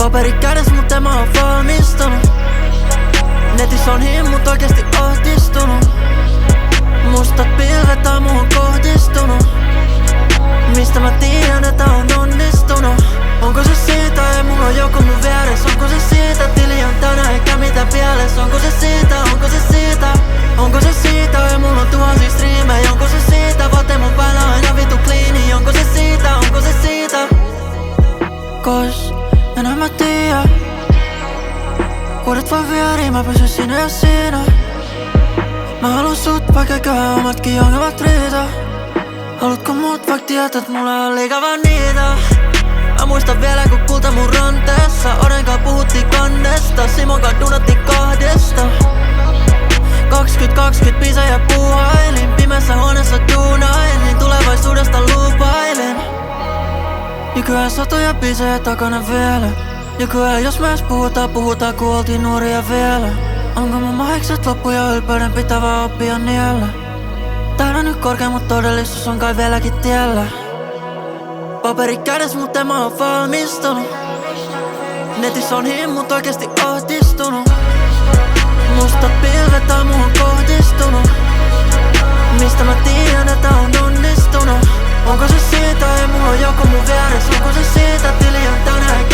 Paperit kädessä, mut en mä oon valmistunut. Netissä on himmut oikeesti ahdistunut. Mustat pilvet on muuhun kohdistunut. Mistä mä tiedän, että on onnistunut? Onko se siitä, ei mulla on joku mun vieressä? Onko se siitä, tili on tänään eikä mitään pielessä? Onko se siitä, onko se siitä? Onko se siitä, ei mulla on tuhansia striimejä? Onko se siitä, vaate mun päällä aina vitu kliini? Onko se siitä, onko se siitä? Kos enää mä tiedä. Vuodet vaan vierii, mä pysyn siinä ja siinä. Mä haluun sut, vaikka eiköhän omatkin ongelmat riitä. Haluatko mut, vaikka tiedät, et mulla on liikaa vaan niitä. Mä muistan vielä kun kulta mun ranteessa. Orenkaan puhuttiin kannesta, Simonkaan dunattiin kahdesta. 2020 biisejä puuhailin, pimeässä huoneessa duunailin, tulevaisuudesta lupailin. Nykyään satoja biisejä takana vielä. Nykyään jos me edes puhutaan kun oltiin nuoria vielä. Onko mun mahikset loppu ja ylpeyden pitävä oppia niellä? Täällä nyt korkea, mut todellisuus on kai vieläkin tiellä. Paperit kädessä, mut en mä oo valmistunut. Netissä on himmut oikeesti ahdistunut. Mustat pilvet on muuhun kohdistunut. Mistä mä tiedän, että on onnistunut? Onko se siitä, ei mulla on joku mun vieressä? Onko se siitä, tili on tänään